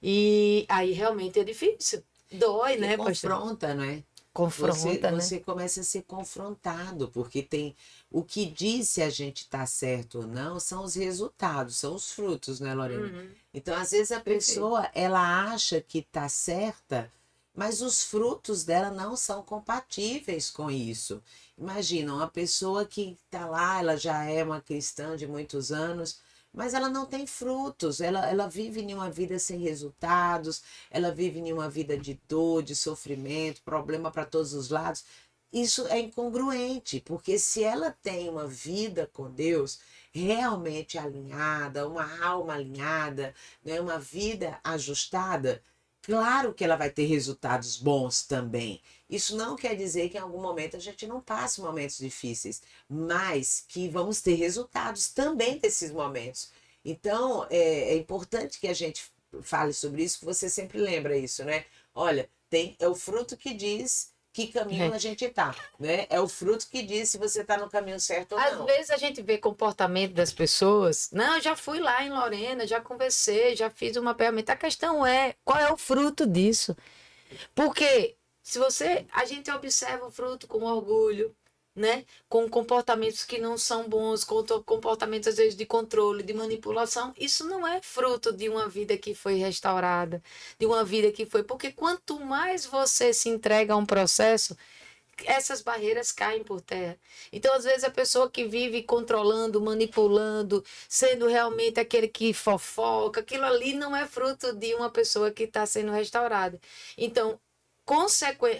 E aí realmente é difícil. Dói, Que né, pastor? confronta, não é? Confronta, né? Você começa a ser confrontado, porque tem o que diz se a gente está certo ou não são os resultados, são os frutos, né, Lorena? Uhum. Então, às vezes a Perfeito. pessoa, ela acha que está certa, mas os frutos dela não são compatíveis com isso. Imagina, uma pessoa que está lá, ela já é uma cristã de muitos anos, mas ela não tem frutos, ela vive em uma vida sem resultados, ela vive em uma vida de dor, de sofrimento, problema para todos os lados. Isso é incongruente, porque se ela tem uma vida com Deus realmente alinhada, uma alma alinhada, né, uma vida ajustada, claro que ela vai ter resultados bons também. Isso não quer dizer que em algum momento a gente não passe momentos difíceis, mas que vamos ter resultados também desses momentos. Então, é importante que a gente fale sobre isso, que você sempre lembra isso, né? Olha, é o fruto que diz que caminho É. a gente tá, né? É o fruto que diz se você tá no caminho certo ou Às não. vezes a gente vê comportamento das pessoas. Não, eu já fui lá em Lorena, já conversei, já fiz uma pergunta. A questão é, qual é o fruto disso? Porque se a gente observa o fruto com orgulho, né? Com comportamentos que não são bons, com comportamentos às vezes de controle, de manipulação, isso não é fruto de uma vida que foi restaurada, de uma vida que foi. Porque quanto mais você se entrega a um processo, essas barreiras caem por terra. Então, às vezes, a pessoa que vive controlando, manipulando, sendo realmente aquele que fofoca, aquilo ali não é fruto de uma pessoa que está sendo restaurada. Então,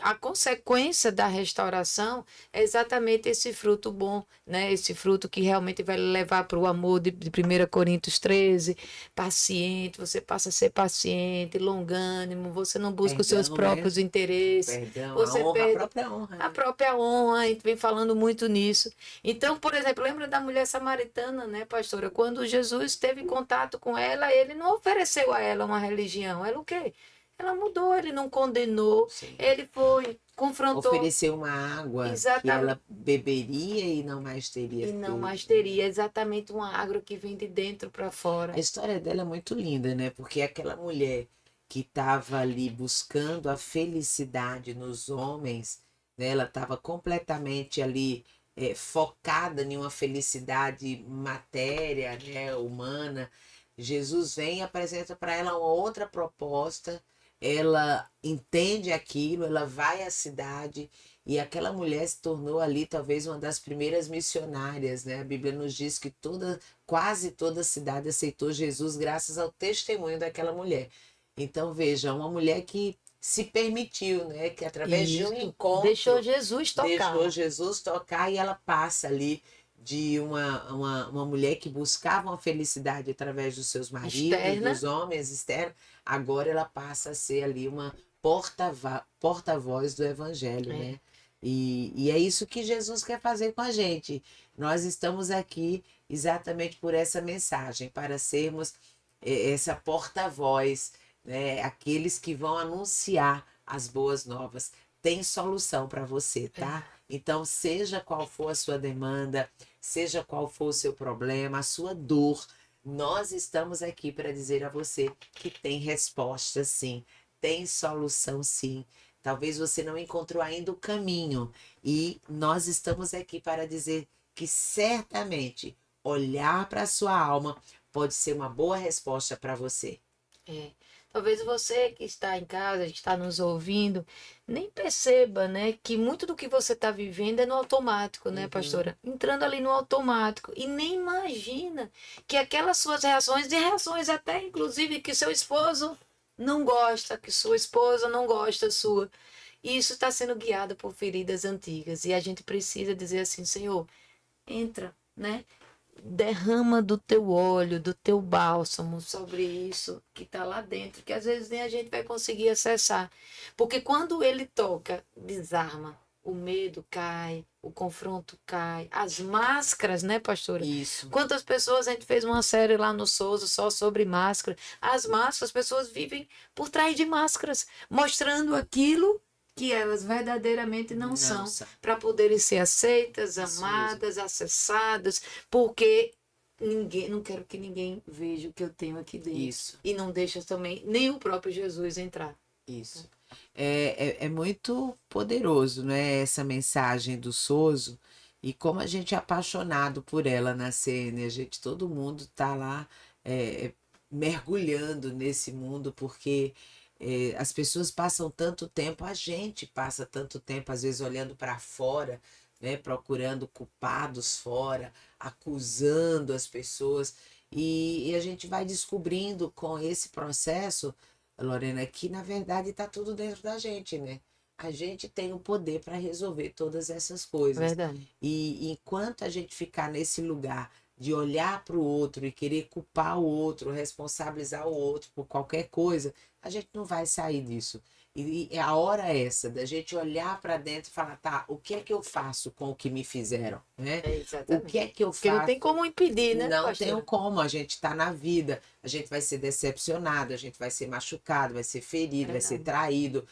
a consequência da restauração é exatamente esse fruto bom, né? Esse fruto que realmente vai levar para o amor de 1 Coríntios 13, paciente, você passa a ser paciente, longânimo, você não busca os seus Perdão, né? próprios interesses, Perdão, a você honra, a perde própria honra, a né? própria honra, a gente vem falando muito nisso. Então, por exemplo, lembra da mulher samaritana, né, pastora? Quando Jesus teve contato com ela, ele não ofereceu a ela uma religião. Ela o quê? Ela mudou, ele não condenou, Sim. ele foi, confrontou, Oferecer uma água que exatamente, ela beberia e não mais teria e não mais sede, né? teria exatamente uma água que vem de dentro para A fora. história dela é muito linda, né? Porque aquela mulher que estava ali buscando a felicidade nos homens, né? Ela estava completamente ali focada em uma felicidade matéria, né? Humana. Jesus vem e apresenta para ela uma outra proposta. Ela entende aquilo, ela vai à cidade e aquela mulher se tornou ali talvez uma das primeiras missionárias, né? A Bíblia nos diz que quase toda a cidade aceitou Jesus graças ao testemunho daquela mulher. Então, veja, uma mulher que se permitiu, né? Que através de um Isso. Deixou encontro Jesus deixou tocar. Jesus tocar e ela passa ali de uma mulher que buscava uma felicidade através dos seus maridos, Externa. dos homens externos, agora ela passa a ser ali uma porta-voz do evangelho, É. né? E é isso que Jesus quer fazer com a gente. Nós estamos aqui exatamente por essa mensagem, para sermos essa porta-voz, né? Aqueles que vão anunciar as boas novas. Tem solução para você, tá? Então, seja qual for a sua demanda, seja qual for o seu problema, a sua dor, nós estamos aqui para dizer a você que tem resposta sim, tem solução sim. Talvez você não encontrou ainda o caminho e nós estamos aqui para dizer que certamente olhar para a sua alma pode ser uma boa resposta para você. É. Talvez você que está em casa, que está nos ouvindo, nem perceba, né, que muito do que você está vivendo é no automático, né, Uhum. pastora? Entrando ali no automático e nem imagina que aquelas suas reações, e reações até inclusive que seu esposo não gosta, que sua esposa não gosta sua, e isso está sendo guiado por feridas antigas e a gente precisa dizer assim, Senhor, entra, né? Derrama do teu óleo, do teu bálsamo sobre isso que está lá dentro, que às vezes nem a gente vai conseguir acessar. Porque quando ele toca, desarma. o medo cai, o confronto cai, as máscaras, né, pastora? Isso. Quantas pessoas, a gente fez uma série lá no Souza só sobre máscara. As máscaras, as pessoas vivem por trás de máscaras, mostrando aquilo que elas verdadeiramente não são, para poderem ser aceitas, amadas, acessadas, porque ninguém, não quero que ninguém veja o que eu tenho aqui dentro. Isso. E não deixa também nem o próprio Jesus entrar. Isso. É muito poderoso, né, essa mensagem do Soso, e como a gente é apaixonado por ela na CN, todo mundo tá lá é, mergulhando nesse mundo, porque as pessoas passam tanto tempo, a gente passa tanto tempo, às vezes, olhando para fora, né, procurando culpados fora, acusando as pessoas, e a gente vai descobrindo com esse processo, Lorena, que na verdade está tudo dentro da gente, né? A gente tem o poder para resolver todas essas coisas. Verdade. E enquanto a gente ficar nesse lugar de olhar para o outro e querer culpar o outro, responsabilizar o outro por qualquer coisa, a gente não vai sair disso. E a hora é essa, da gente olhar para dentro e falar, tá, o que é que eu faço com o que me fizeram, né? O que é que eu Porque faço? não tem como impedir, né, Não pastora? tenho como, a gente está na vida, a gente vai ser decepcionado, a gente vai ser machucado, vai ser ferido, vai ser traído.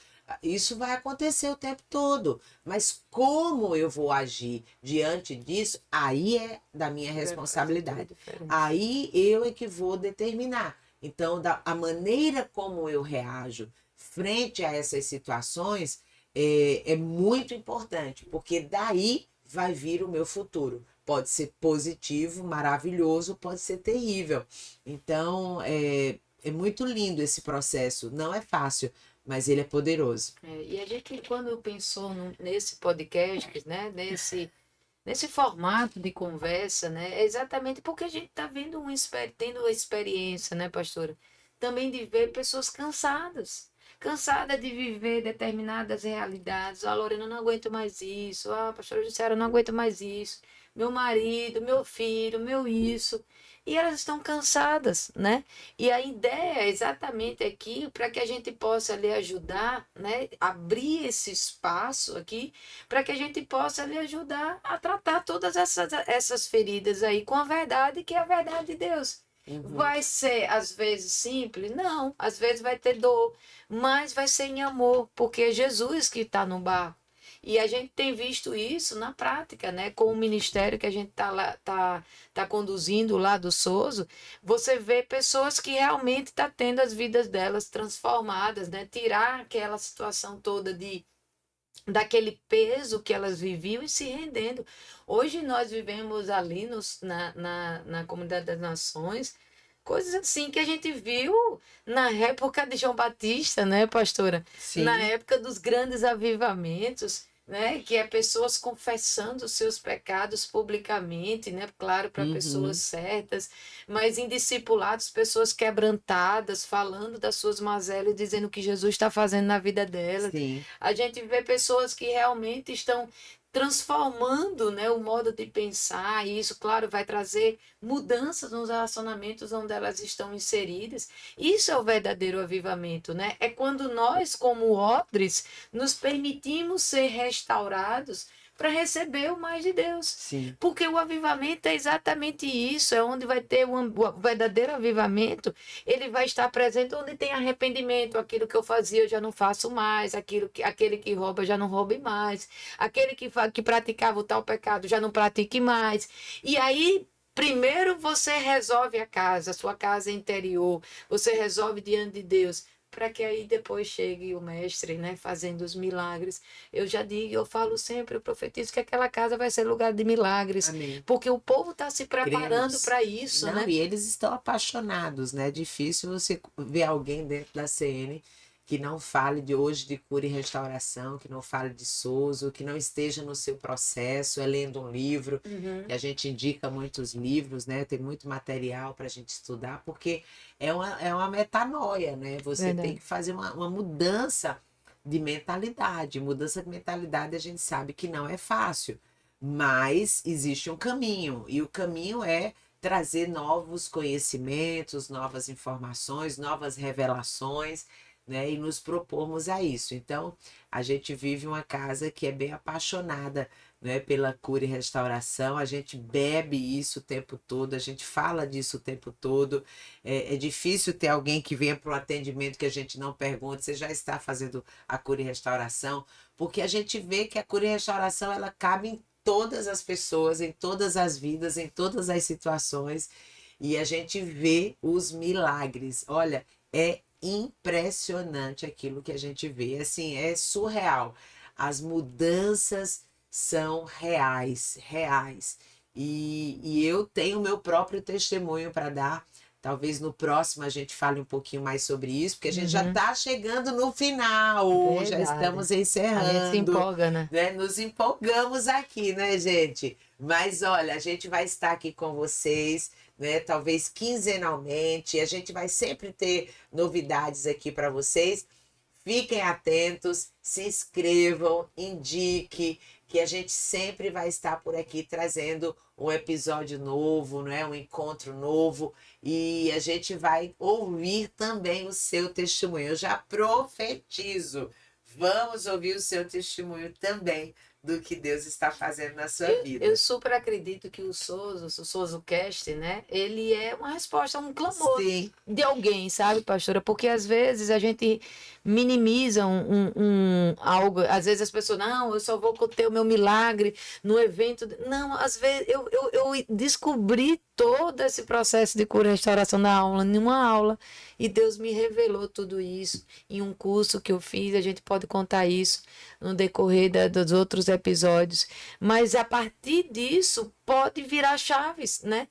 Isso vai acontecer o tempo todo. Mas como eu vou agir diante disso, aí é da minha responsabilidade. Aí eu é que vou determinar. Então, a maneira como eu reajo frente a essas situações é muito importante, porque daí vai vir o meu futuro. Pode ser positivo, maravilhoso, pode ser terrível. Então, é muito lindo esse processo. Não é fácil, mas ele é poderoso. E a gente, quando pensou nesse podcast, né, nesse formato de conversa, né, é exatamente porque a gente está tendo uma experiência, né, pastora? Também de ver pessoas cansadas. Cansada de viver determinadas realidades. Ah, Lorena, eu não aguento mais isso. Ah, pastora Jussiara, eu não aguento mais isso. Meu marido, meu filho, meu isso. E elas estão cansadas, né? E a ideia é exatamente aqui para que a gente possa lhe ajudar, né? Abrir esse espaço aqui para que a gente possa lhe ajudar a tratar todas essas feridas aí com a verdade, que é a verdade de Deus. Vai ser, às vezes, simples? Não. Às vezes vai ter dor, mas vai ser em amor, porque é Jesus que está no barco. E a gente tem visto isso na prática, né? Com o ministério que a gente tá conduzindo lá do Soso, você vê pessoas que realmente estão tendo as vidas delas transformadas, né? Tirar aquela situação toda daquele peso que elas viviam e se rendendo. Hoje nós vivemos ali na Comunidade das Nações, coisas assim que a gente viu na época de João Batista, né, pastora? Sim. Na época dos grandes avivamentos, né, que é pessoas confessando os seus pecados publicamente, né, claro, para pessoas certas, mas em discipulados, pessoas quebrantadas, falando das suas mazelas e dizendo o que Jesus está fazendo na vida delas. Sim. A gente vê pessoas que realmente estão transformando, né, o modo de pensar, e isso, claro, vai trazer mudanças nos relacionamentos onde elas estão inseridas. Isso é o verdadeiro avivamento, né? É quando nós, como odres, nos permitimos ser restaurados para receber o mais de Deus. Sim. Porque o avivamento é exatamente isso, é onde vai ter o verdadeiro avivamento, ele vai estar presente onde tem arrependimento, aquilo que eu fazia eu já não faço mais, aquele que rouba já não roube mais, aquele que praticava o tal pecado já não pratique mais. E aí, primeiro você resolve a casa, a sua casa interior, você resolve diante de Deus, para que aí depois chegue o mestre, né, fazendo os milagres. Eu já digo, eu falo sempre, eu profetizo que aquela casa vai ser lugar de milagres. Amém. Porque o povo está se preparando para isso, Não, né? e eles estão apaixonados, né? É difícil você ver alguém dentro da CN que não fale de hoje de cura e restauração, que não fale de Soso, que não esteja no seu processo, lendo um livro. E a gente indica muitos livros, né? Tem muito material para a gente estudar, porque é uma metanoia, né? Você tem que fazer uma mudança de mentalidade. Mudança de mentalidade a gente sabe que não é fácil, mas existe um caminho, e o caminho é trazer novos conhecimentos, novas informações, novas revelações, né? E nos propormos a isso. Então, a gente vive uma casa que é bem apaixonada, né, pela cura e restauração. A gente bebe isso o tempo todo, a gente fala disso o tempo todo. É difícil ter alguém que venha para o atendimento que a gente não pergunte, você já está fazendo a cura e restauração? Porque a gente vê que a cura e restauração, ela cabe em todas as pessoas, em todas as vidas, em todas as situações. E a gente vê os milagres. Olha, é impressionante aquilo que a gente vê. Assim, é surreal. As mudanças são reais, reais. E eu tenho meu próprio testemunho para dar. Talvez no próximo a gente fale um pouquinho mais sobre isso, porque a gente já está chegando no final, já Verdade. estamos A gente se encerrando, empolga, né? né? Nos empolgamos aqui, né, gente? Mas olha, a gente vai estar aqui com vocês, né? Talvez quinzenalmente, a gente vai sempre ter novidades aqui para vocês. Fiquem atentos, se inscrevam, indique, que a gente sempre vai estar por aqui trazendo um episódio novo, né? Um encontro novo, e a gente vai ouvir também o seu testemunho. Eu já profetizo, vamos ouvir o seu testemunho também do que Deus está fazendo na sua vida. Eu super acredito que o Sozo Cast, né? Ele é uma resposta a um clamor Sim, de alguém, sabe, pastora? Porque às vezes a gente minimiza algo. Às vezes as pessoas, não, eu só vou ter o meu milagre no evento. Não, às vezes eu descobri todo esse processo de cura e restauração na aula, numa aula, e Deus me revelou tudo isso em um curso que eu fiz. A gente pode contar isso no decorrer dos outros episódios. Mas a partir disso pode virar chaves, né?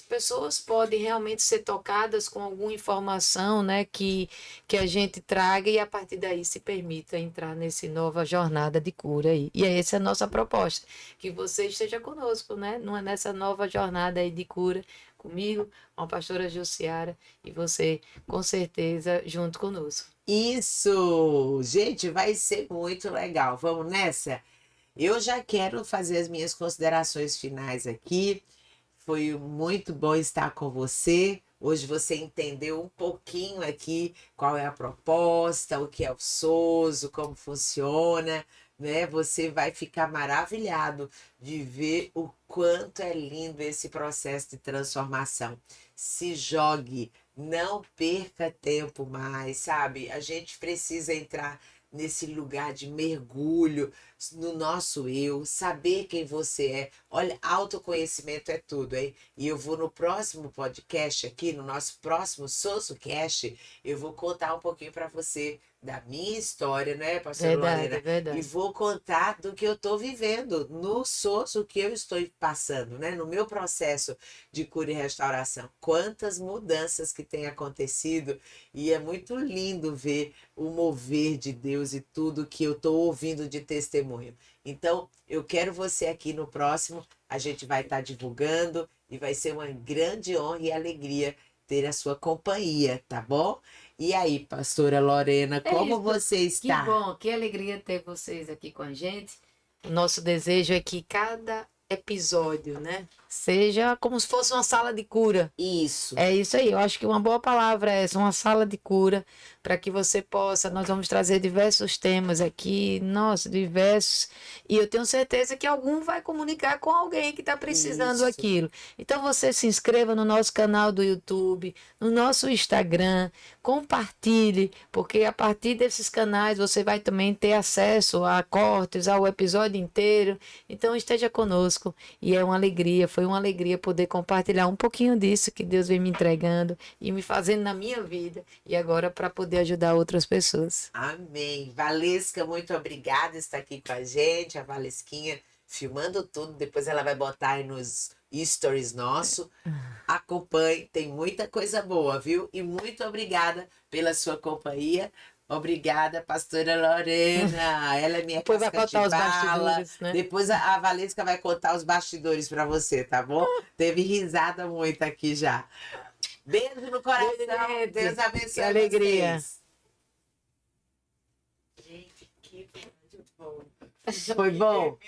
Pessoas podem realmente ser tocadas com alguma informação, né, que a gente traga e a partir daí se permita entrar nessa nova jornada de cura aí. E essa é a nossa proposta, que você esteja conosco, né, nessa nova jornada aí de cura, comigo, com a pastora Jussiara e você, com certeza, junto conosco. isso! Gente, vai ser muito legal. Vamos nessa? Eu já quero fazer as minhas considerações finais aqui. Foi muito bom estar com você. Hoje você entendeu um pouquinho aqui qual é a proposta, o que é o SOSO, como funciona, né? Você vai ficar maravilhado de ver o quanto é lindo esse processo de transformação. Se jogue, não perca tempo mais, sabe? A gente precisa entrar nesse lugar de mergulho no nosso eu, saber quem você é. Olha, autoconhecimento é tudo, hein? E eu vou no próximo podcast aqui, no nosso próximo SosoCast, eu vou contar um pouquinho para você da minha história, né, pastora Verdade, Lorena? E verdade. vou contar do que eu estou vivendo, no Soso que eu estou passando, né? No meu processo de cura e restauração. Quantas mudanças que têm acontecido, e é muito lindo ver o mover de Deus e tudo que eu estou ouvindo de testemunho. Então, eu quero você aqui no próximo, a gente vai estar divulgando e vai ser uma grande honra e alegria ter a sua companhia, tá bom? E aí, pastora Lorena, É como isso. você Que está? bom, que alegria ter vocês aqui com a gente. O nosso desejo é que cada episódio, né, seja como se fosse uma sala de cura. Isso. É isso aí, eu acho que uma boa palavra é essa, uma sala de cura, para que você possa. Nós vamos trazer diversos temas aqui, nossa, diversos, e eu tenho certeza que algum vai comunicar com alguém que está precisando Isso. aquilo. Então você se inscreva no nosso canal do YouTube, no nosso Instagram, compartilhe, porque a partir desses canais você vai também ter acesso a cortes, ao episódio inteiro. Então esteja conosco, e é uma alegria, foi uma alegria poder compartilhar um pouquinho disso que Deus vem me entregando e me fazendo na minha vida e agora para poder ajudar outras pessoas. Amém. Valesca, muito obrigada por estar aqui com a gente. A Valesquinha filmando tudo. Depois ela vai botar aí nos stories nosso. Acompanhe, tem muita coisa boa, viu? E muito obrigada pela sua companhia. Obrigada, pastora Lorena. Ela é minha Depois vai casca de contar os bala. bastidores, né? Depois a Valesca vai contar os bastidores para você, tá bom? Teve risada muito aqui já. Beijo no coração. Gente, Deus que abençoe alegria. vocês. Gente, que episódio bom. Foi bom?